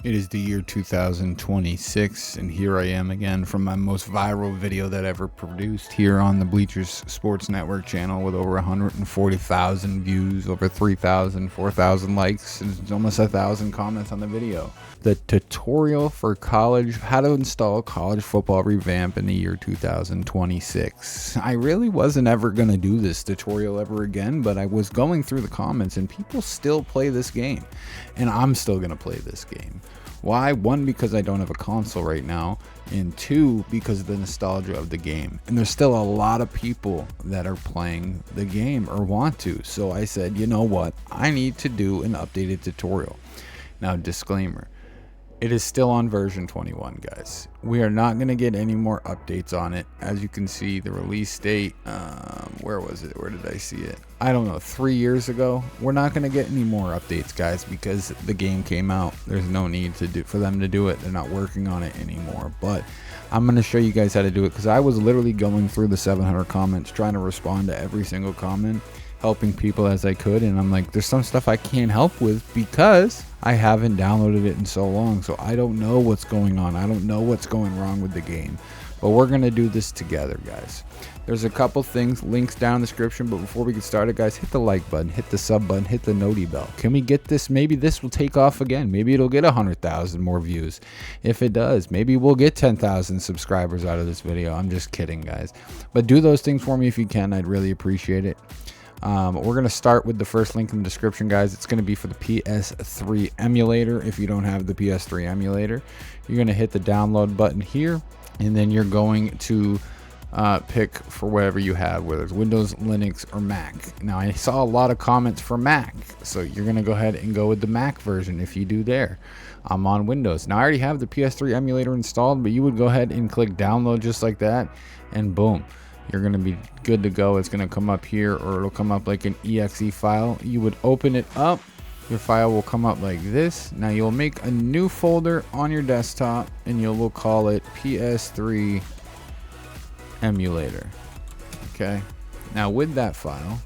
It is the year 2026, and here I am again from my most viral video that ever produced here on the Bleachers Sports Network channel with over 140,000 views, over 3,000, 4,000 likes, and almost 1,000 comments on the video. The tutorial for how to install College Football Revamped in the year 2026. I really wasn't ever going to do this tutorial ever again, but I was going through the comments and people still play this game, and I'm still going to play this game. Why? One, because I don't have a console right now, and two, because of the nostalgia of the game. And there's still a lot of people that are playing the game or want to. So I said, you know what? I need to do an updated tutorial. Now, disclaimer. It is still on version 21, guys. We are not going to get any more updates on it. As you can see, the release date, where was it? Where did I see it? I don't know, 3 years ago. We're not going to get any more updates, guys, because the game came out. There's no need for them to do it. They're not working on it anymore. But I'm going to show you guys how to do it, because I was literally going through the 700 comments, trying to respond to every single comment, helping people as I could, and I'm like, there's some stuff I can't help with because I haven't downloaded it in so long, so I don't know what's going on. I don't know what's going wrong with the game, but we're gonna do this together, guys. There's a couple things, links down in the description, but before we get started, guys, hit the like button, hit the sub button, hit the noti bell. Can we get this? Maybe this will take off again. Maybe it'll get 100,000 more views. If it does, maybe we'll get 10,000 subscribers out of this video. I'm just kidding, guys, but do those things for me if you can. I'd really appreciate it. We're going to start with the first link in the description, guys. It's going to be for the PS3 emulator. If you don't have the PS3 emulator, you're going to hit the download button here, and then you're going to pick for whatever you have, whether it's Windows, Linux, or Mac. Now, I saw a lot of comments for Mac, so you're going to go ahead and go with the Mac version if you do there. I'm on Windows. Now, I already have the PS3 emulator installed, but you would go ahead and click download just like that, and boom. You're going to be good to go. It's going to come up here, or it'll come up like an exe file. You would open it up. Your file will come up like this. Now you'll make a new folder on your desktop, and we'll call it PS3 Emulator. Okay. Now with that file,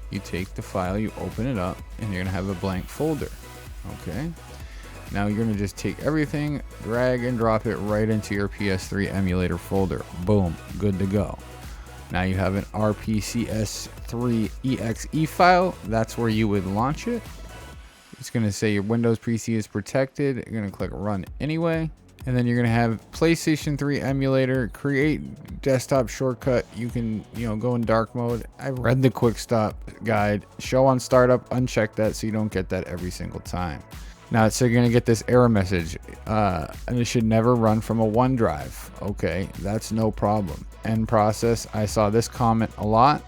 you take the file, you open it up, and you're going to have a blank folder. Okay. Now you're going to just take everything, drag and drop it right into your PS3 Emulator folder. Boom. Good to go. Now you have an RPCS3.exe file. That's where you would launch it. It's going to say your Windows PC is protected. You're going to click run anyway. And then you're going to have PlayStation 3 emulator, create desktop shortcut. You can, go in dark mode. I've read the quick stop guide. Show on startup, uncheck that so you don't get that every single time. Now, so you're going to get this error message, and it should never run from a OneDrive. Okay, that's no problem. End process, I saw this comment a lot.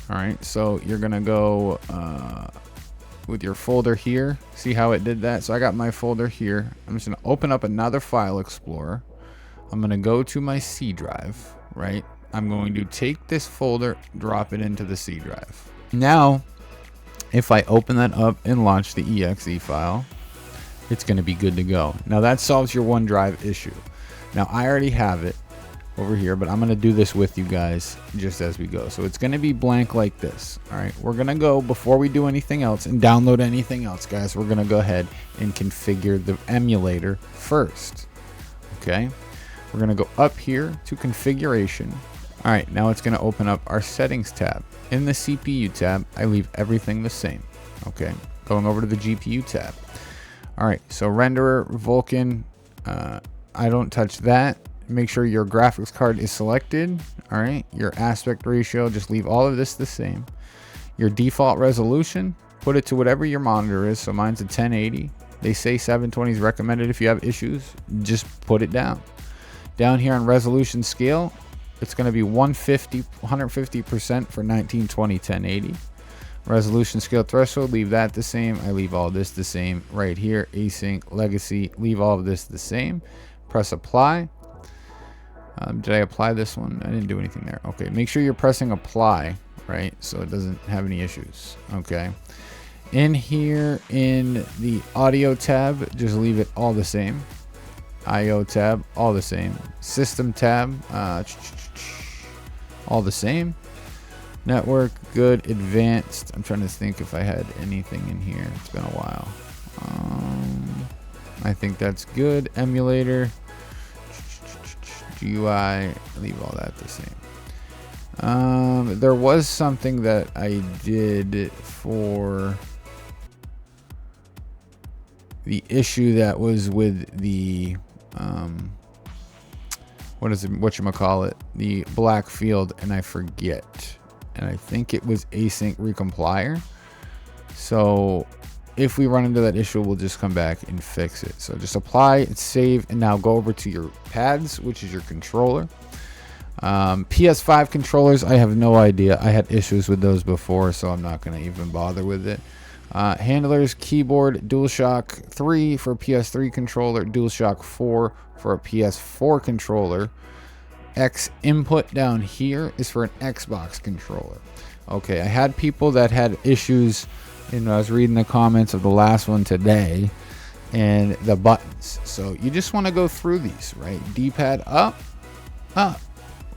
All right, so you're going to go with your folder here. See how it did that? So I got my folder here. I'm just going to open up another file explorer. I'm going to go to my C drive, right? I'm going to take this folder, drop it into the C drive. Now, if I open that up and launch the exe file, it's going to be good to go. Now that solves your OneDrive issue. Now I already have it over here, but I'm going to do this with you guys just as we go. So it's going to be blank like this. All right, we're going to go, before we do anything else and download anything else, guys, we're going to go ahead and configure the emulator first. Okay, we're going to go up here to configuration. All right, now it's going to open up our settings tab. In the CPU tab, I leave everything the same. Okay, going over to the GPU tab. All right, so renderer, Vulkan, I don't touch that. Make sure your graphics card is selected. All right, your aspect ratio, just leave all of this the same. Your default resolution, put it to whatever your monitor is. So mine's a 1080. They say 720 is recommended if you have issues. Just put it down. Down here on resolution scale, it's going to be 150% for 1920 1080. Resolution scale threshold, leave that the same. I leave all this the same right here. Async, legacy, leave all of this the same. Press apply. Did I apply this one? I didn't do anything there. Okay, make sure you're pressing apply, right? So it doesn't have any issues. Okay. In here in the audio tab, just leave it all the same. IO tab, all the same. System tab, all the same. Network, good. Advanced, I'm trying to think if I had anything in here. It's been a while. I think that's good. Emulator, GUI, leave all that the same. There was something that I did for the issue that was with the whatchamacallit, the black field, and I forget, and I think it was async recomplier. So if we run into that issue, we'll just come back and fix it. So just apply, save, and now go over to your pads, which is your controller. PS5 controllers, I have no idea. I had issues with those before, so I'm not going to even bother with it. Handlers, keyboard, DualShock 3 for a PS3 controller, DualShock 4 for a PS4 controller. X input down here is for an Xbox controller. Okay, I had people that had issues, and I was reading the comments of the last one today, and the buttons. So you just want to go through these, right? D-pad up, up,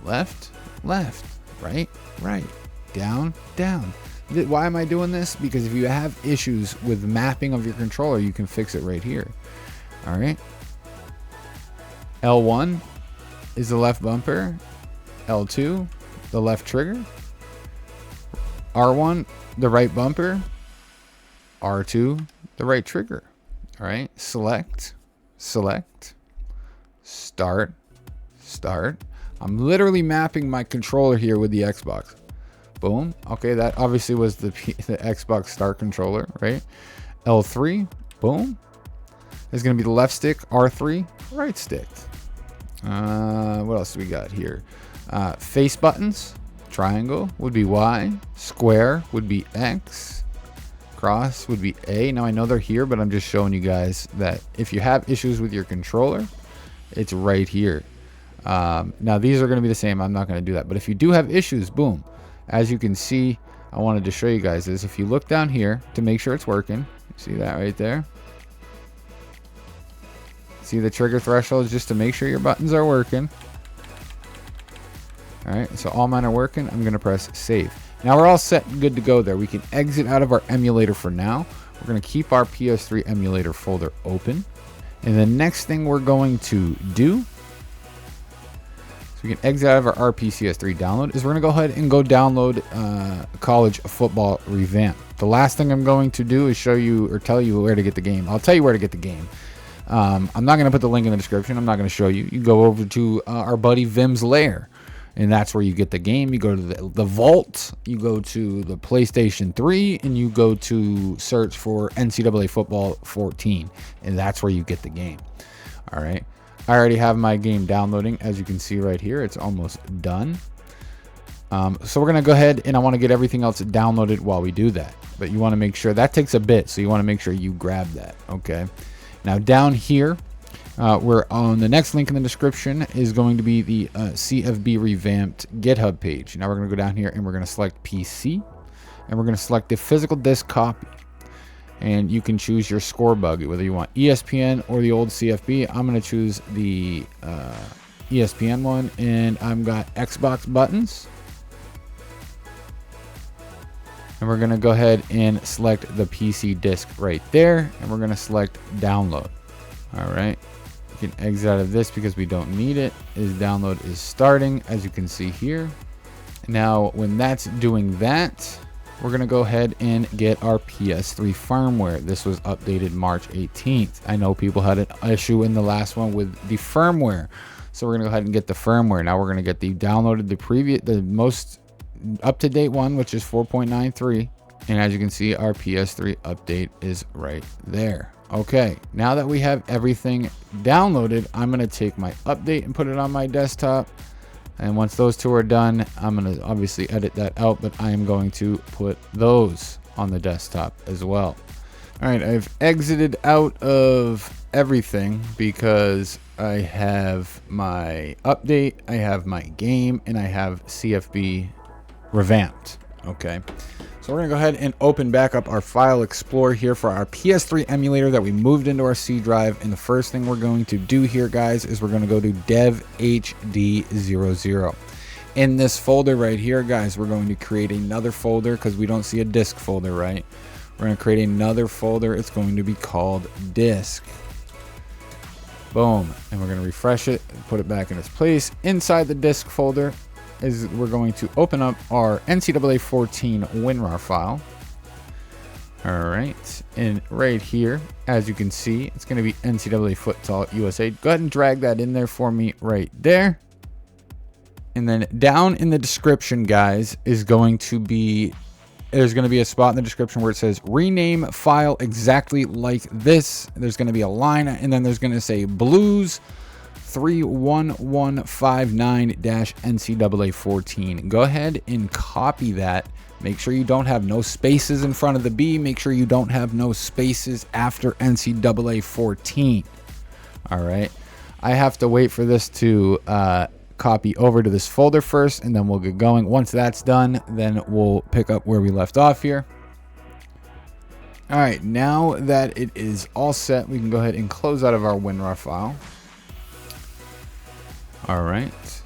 left, left, right, right, down, down. Why am I doing this? Because if you have issues with mapping of your controller, you can fix it right here. All right. L1 is the left bumper. L2, the left trigger. R1, the right bumper. R2, the right trigger. All right. Select, select, start, start. I'm literally mapping my controller here with the Xbox. Boom. Okay, that obviously was the Xbox Start controller, right? L3, boom. Is going to be the left stick. R3, right stick. What else do we got here? Face buttons. Triangle would be Y. Square would be X. Cross would be A. Now I know they're here, but I'm just showing you guys that if you have issues with your controller, it's right here. Now these are going to be the same. I'm not going to do that. But if you do have issues, boom. As you can see, I wanted to show you guys this. If you look down here to make sure it's working, see that right there? See the trigger threshold just to make sure your buttons are working. All right, so all mine are working. I'm gonna press save. Now we're all set and good to go there. We can exit out of our emulator for now. We're gonna keep our PS3 emulator folder open. And the next thing we're going to do, we can exit out of our RPCS3 download, is we're going to go ahead and go download College Football Revamped. The last thing I'm going to do is show you or tell you where to get the game. I'll tell you where to get the game. I'm not going to put the link in the description. I'm not going to show you. You go over to our buddy Vim's Lair, and that's where you get the game. You go to the vault, you go to the PlayStation 3, and you go to search for NCAA Football 14, and that's where you get the game. All right. I already have my game downloading. As you can see right here, it's almost done. So we're going to go ahead, and I want to get everything else downloaded while we do that. But you want to make sure that takes a bit, so you want to make sure you grab that. Okay. Now down here, we're on the next link in the description is going to be the CFB Revamped GitHub page. Now we're going to go down here, and we're going to select PC, and we're going to select the physical disk copy. And you can choose your score bug, whether you want ESPN or the old CFB. I'm going to choose the ESPN one, and I've got Xbox buttons. And we're going to go ahead and select the PC disk right there, and we're going to select download. All right. You can exit out of this because we don't need it. Download is starting, as you can see here. Now, when that's doing that, we're going to go ahead and get our PS3 firmware. This was updated March 18th. I know people had an issue in the last one with the firmware. So we're going to go ahead and get the firmware. Now we're going to get the most up-to-date one, which is 4.93. And as you can see, our PS3 update is right there. Okay, now that we have everything downloaded, I'm going to take my update and put it on my desktop. And once those two are done, I'm going to obviously edit that out, but I am going to put those on the desktop as well. All right, I've exited out of everything because I have my update, I have my game, and I have CFB Revamped. Okay, so we're going to go ahead and open back up our File Explorer here for our PS3 emulator that we moved into our C drive. And the first thing we're going to do here, guys, is we're going to go to dev HD00. In this folder right here, guys, we're going to create another folder because we don't see a disk folder, right? We're going to create another folder. It's going to be called disk. Boom. And we're going to refresh it and put it back in its place. Inside the disk folder is we're going to open up our NCAA 14 WinRAR file. All right. And right here, as you can see, it's going to be NCAA Football USA. Go ahead and drag that in there for me right there. And then down in the description, guys, is going to be, there's going to be a spot in the description where it says rename file exactly like this. There's going to be a line, and then there's going to say blues 31159-NCAA 14. Go ahead and copy that. Make sure you don't have no spaces in front of the B. Make sure you don't have no spaces after NCAA 14. All right. I have to wait for this to copy over to this folder first, and then we'll get going. Once that's done, then we'll pick up where we left off here. All right, now that it is all set, we can go ahead and close out of our WinRAR file. All right,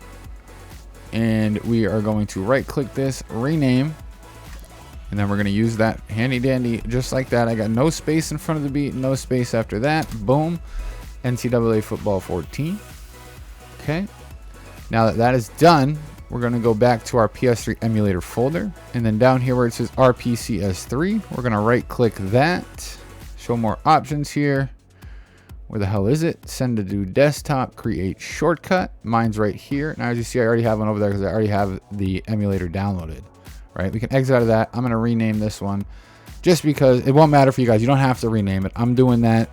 and we are going to right click this, rename, and then we're going to use that handy dandy just like that. I got no space in front of the B, no space after that. Boom, NCAA Football 14. Okay. Now that that is done, we're going to go back to our PS3 emulator folder. And then down here where it says RPCS3, we're going to right click that. Show more options here. Where the hell is it? Send to do desktop, create shortcut. Mine's right here. Now as you see, I already have one over there because I already have the emulator downloaded. Right? We can exit out of that. I'm going to rename this one just because it won't matter for you guys. You don't have to rename it. I'm doing that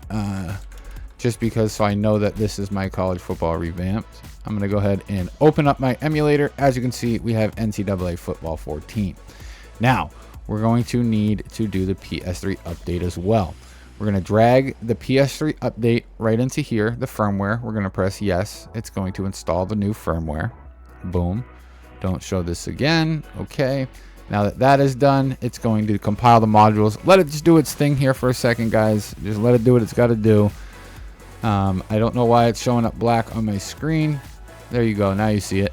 just because so I know that this is my College Football Revamped. I'm going to go ahead and open up my emulator. As you can see, we have NCAA Football 14. Now, we're going to need to do the PS3 update as well. We're going to drag the PS3 update right into here, the firmware. We're going to press yes. It's going to install the new firmware. Boom. Don't show this again. Okay. Now that that is done, it's going to compile the modules. Let it just do its thing here for a second, guys. Just let it do what it's got to do. I don't know why it's showing up black on my screen. There you go. Now you see it.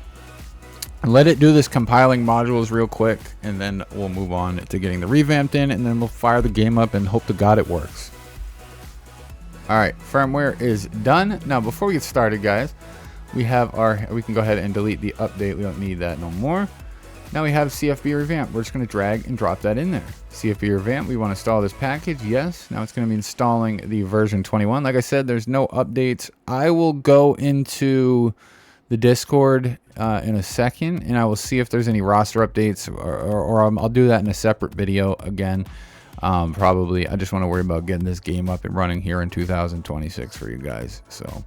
Let it do this compiling modules real quick, and then we'll move on to getting the revamped in, and then we'll fire the game up and hope to God it works. All right, firmware is done. Now, before we get started, guys, we have we can go ahead and delete the update. We don't need that no more. Now we have CFB Revamped. We're just going to drag and drop that in there. CFB Revamped, we want to install this package. Yes. Now it's going to be installing the version 21. Like I said, there's no updates. I will go into the Discord in a second, and I will see if there's any roster updates, or I'll do that in a separate video again. Probably. I just want to worry about getting this game up and running here in 2026 for you guys. So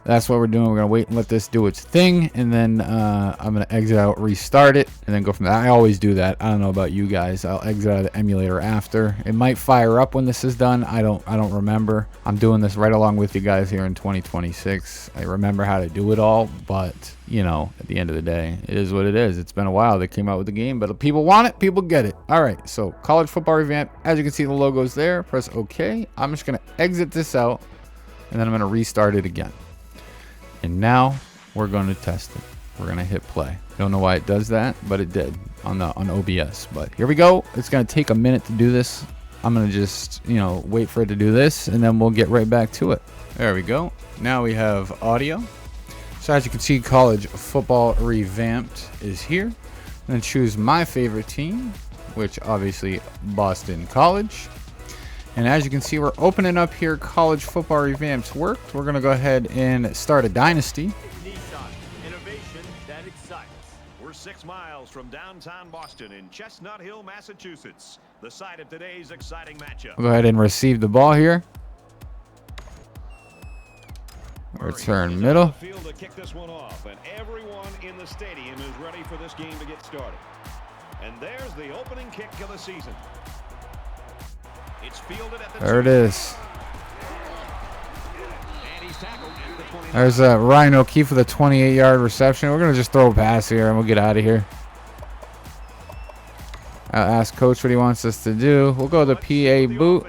that's what we're doing. We're going to wait and let this do its thing, and then I'm going to exit out, restart it, and then go from there. I always do that. I don't know about you guys. I'll exit out of the emulator after. It might fire up when this is done. I don't remember. I'm doing this right along with you guys here in 2026. I remember how to do it all, but, you know, at the end of the day, it is what it is. It's been a while they came out with the game, but if people want it, people get it. All right, so College Football Revamped. As you can see, the logo's there. Press OK. I'm just going to exit this out, and then I'm going to restart it again. And now we're going to test it. We're going to hit play. Don't know why it does that, but it did on OBS. But here we go. It's going to take a minute to do this. I'm going to just, you know, wait for it to do this, and then we'll get right back to it. There we go. Now we have audio. So as you can see, College Football Revamped is here. And then choose my favorite team, which obviously Boston College. And as you can see, we're opening up here College Football Revamped's worked. We're going to go ahead and start a dynasty. Nissan, innovation that excites. We're 6 miles from downtown Boston in Chestnut Hill, Massachusetts, the site of today's exciting matchup. We'll go ahead and receive the ball here. Return middle. Field to kick this one off, and everyone in the stadium is ready for this game to get started. And there's the opening kick of the season. It's fielded at the there it is. There's Ryan O'Keefe with a 28-yard reception. We're going to just throw a pass here, and we'll get out of here. I'll ask Coach what he wants us to do. We'll go to the PA boot.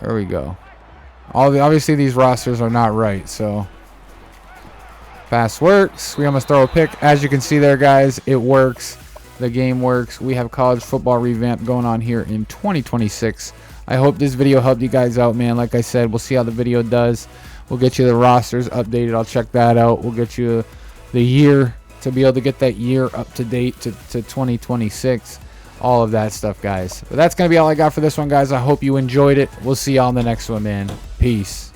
There we go. Obviously, these rosters are not right, so pass works. We almost throw a pick. As you can see there, guys, it works. The game works. We have College Football Revamped going on here in 2026. I hope this video helped you guys out, man. Like I said, we'll see how the video does. We'll get you the rosters updated. I'll check that out. We'll get you the year to be able to get that year up to date to 2026. All of that stuff, guys. But that's going to be all I got for this one, guys. I hope you enjoyed it. We'll see y'all in the next one, man. Peace.